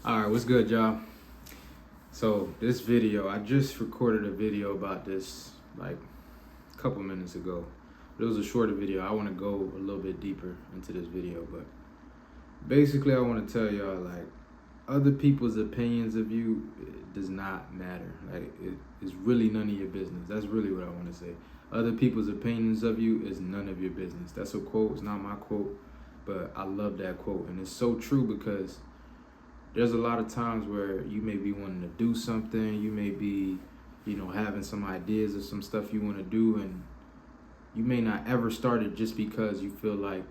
All right, what's good, y'all? So this video, I just recorded a video about this like a couple minutes ago. It was a shorter video. I want to go a little bit deeper into this video, but basically, I want to tell y'all like other people's opinions of you does not matter. Like it's really none of your business. That's really what I want to say. Other people's opinions of you is none of your business. That's a quote. It's not my quote, but I love that quote, and it's so true because there's a lot of times where you may be wanting to do something, you may be, having some ideas of some stuff you want to do, and you may not ever start it just because you feel like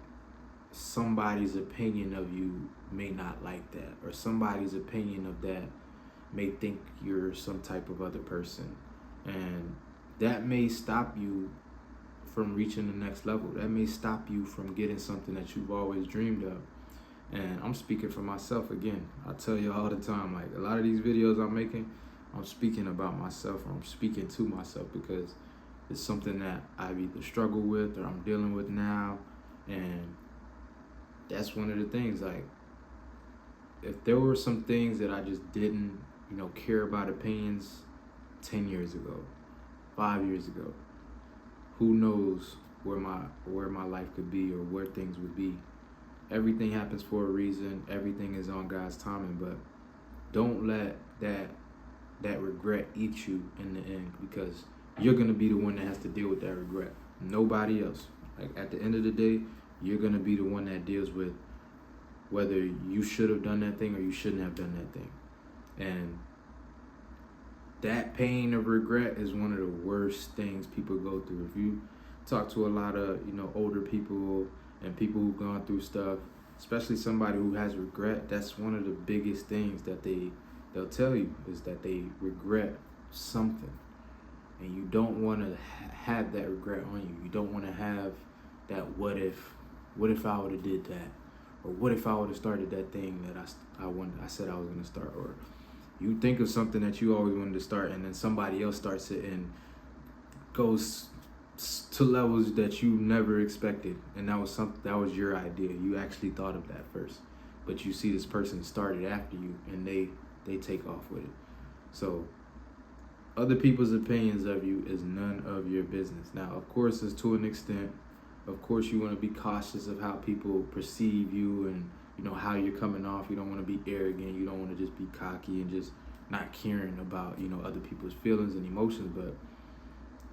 somebody's opinion of you may not like that, or somebody's opinion of that may think you're some type of other person. And that may stop you from reaching the next level. That may stop you from getting something that you've always dreamed of. And I'm speaking for myself again. I tell you all the time, like a lot of these videos I'm making, I'm speaking about myself, or I'm speaking to myself because it's something that I've either struggled with or I'm dealing with now. And that's one of the things, like, if there were some things that I just didn't, care about opinions 10 years ago, 5 years ago, who knows where my life could be or where things would be. Everything happens for a reason. Everything is on God's timing, but don't let that regret eat you in the end, because you're gonna be the one that has to deal with that regret. Nobody else. Like at the end of the day, you're gonna be the one that deals with whether you should have done that thing or you shouldn't have done that thing. And that pain of regret is one of the worst things people go through. If you talk to a lot of, older people and people who've gone through stuff, especially somebody who has regret, that's one of the biggest things that they'll tell you is that they regret something. And you don't want to have that regret on you. You don't want to have that what if I would have did that, or what if I would have started that thing that I said I was going to start. Or you think of something that you always wanted to start, and then somebody else starts it and goes to levels that you never expected, and that was your idea. You actually thought of that first, but you see this person started after you, and they take off with it. So other people's opinions of you is none of your business. Now, of course, it's to an extent. Of course, you want to be cautious of how people perceive you and how you're coming off. You don't want to be arrogant. You don't want to just be cocky and just not caring about other people's feelings and emotions. But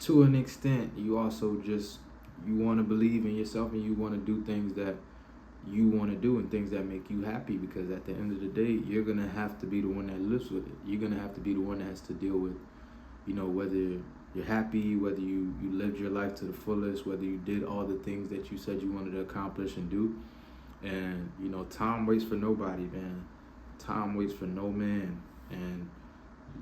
to an extent, you also you want to believe in yourself, and you want to do things that you want to do and things that make you happy, because at the end of the day, you're going to have to be the one that lives with it. You're going to have to be the one that has to deal with, whether you're happy, whether you lived your life to the fullest, whether you did all the things that you said you wanted to accomplish and do. And, time waits for nobody, man. Time waits for no man. And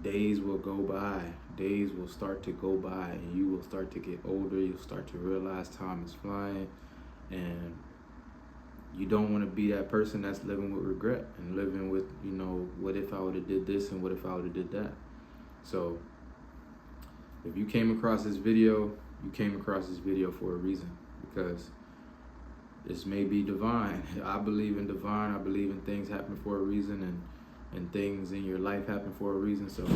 days will go by. Days will start to go by, and you will start to get older. You'll start to realize time is flying, and you don't want to be that person that's living with regret and living with, what if I would have did this and what if I would have did that. So if you came across this video, you came across this video for a reason, because this may be divine. I believe in divine. I believe in things happen for a reason, and things in your life happen for a reason. So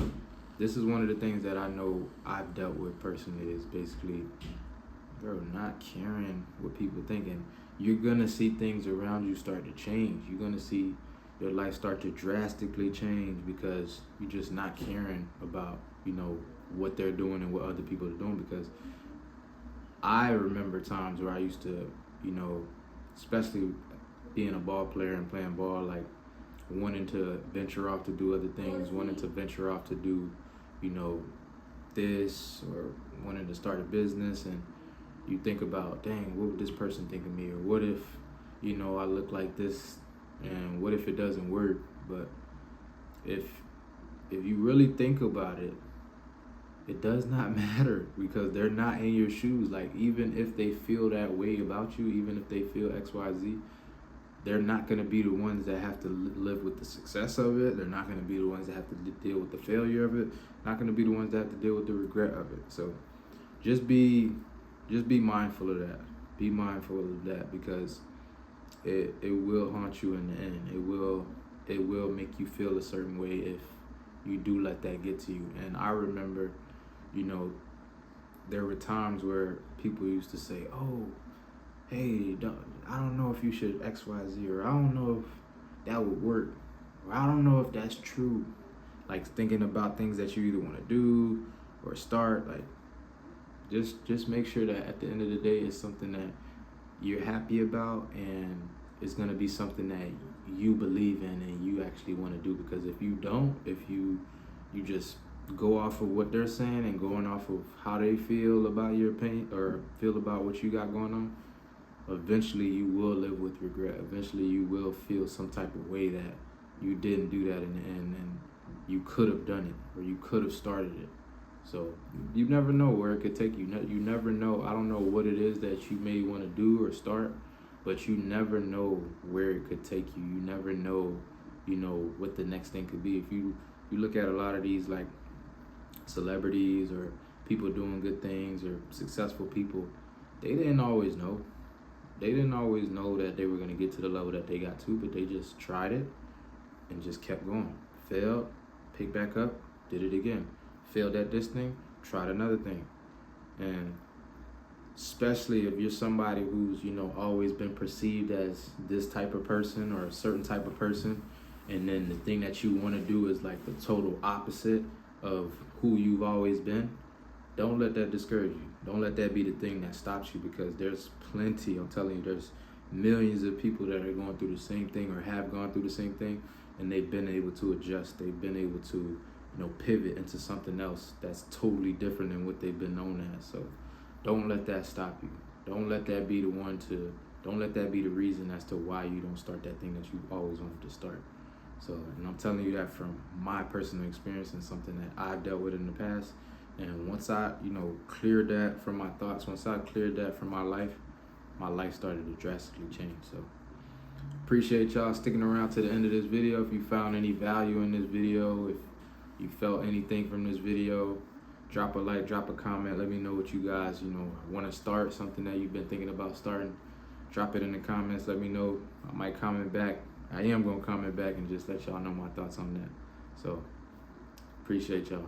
this is one of the things that I know I've dealt with personally, is basically, not caring what people think. And you're gonna see things around you start to change. You're gonna see your life start to drastically change because you're just not caring about, what they're doing and what other people are doing. Because I remember times where I used to, especially being a ball player and playing ball, like wanting to venture off to do other things, wanting to venture off to do, this, or wanting to start a business. And you think about, dang, what would this person think of me? Or what if, I look like this, and what if it doesn't work? But if you really think about it, it does not matter, because they're not in your shoes. Like, even if they feel that way about you, even if they feel XYZ, they're not going to be the ones that have to live with the success of it. They're not going to be the ones that have to deal with the failure of it. Not going to be the ones that have to deal with the regret of it. So just be mindful of that. Be mindful of that, because it will haunt you in the end. it will make you feel a certain way if you do let that get to you. And I remember, you know, there were times where people used to say, oh, hey, I don't know if you should X, Y, Z, or I don't know if that would work, or I don't know if that's true. Like thinking about things that you either want to do or start, like just make sure that at the end of the day it's something that you're happy about, and it's gonna be something that you believe in and you actually want to do. Because if you don't, if you just go off of what they're saying and going off of how they feel about your opinion or feel about what you got going on, eventually you will live with regret. Eventually you will feel some type of way that you didn't do that in the end, and you could have done it or you could have started it. So you never know where it could take you. You never know. I don't know what it is that you may want to do or start, but you never know where it could take you. You never know, what the next thing could be. If you look at a lot of these like celebrities or people doing good things or successful people, they didn't always know. They didn't always know that they were going to get to the level that they got to, but they just tried it and just kept going. Failed, picked back up, did it again. Failed at this thing, tried another thing. And especially if you're somebody who's, always been perceived as this type of person or a certain type of person, and then the thing that you want to do is like the total opposite of who you've always been, don't let that discourage you. Don't let that be the thing that stops you, because there's plenty, I'm telling you, there's millions of people that are going through the same thing or have gone through the same thing, and they've been able to adjust. They've been able to, pivot into something else that's totally different than what they've been known as. So don't let that stop you. Don't let that be don't let that be the reason as to why you don't start that thing that you always wanted to start. So, and I'm telling you that from my personal experience and something that I've dealt with in the past. And once I, cleared that from my thoughts, once I cleared that from my life started to drastically change. So appreciate y'all sticking around to the end of this video. If you found any value in this video, if you felt anything from this video, drop a like, drop a comment. Let me know what you guys, want to start, something that you've been thinking about starting. Drop it in the comments. Let me know. I might comment back. I am going to comment back and just let y'all know my thoughts on that. So appreciate y'all.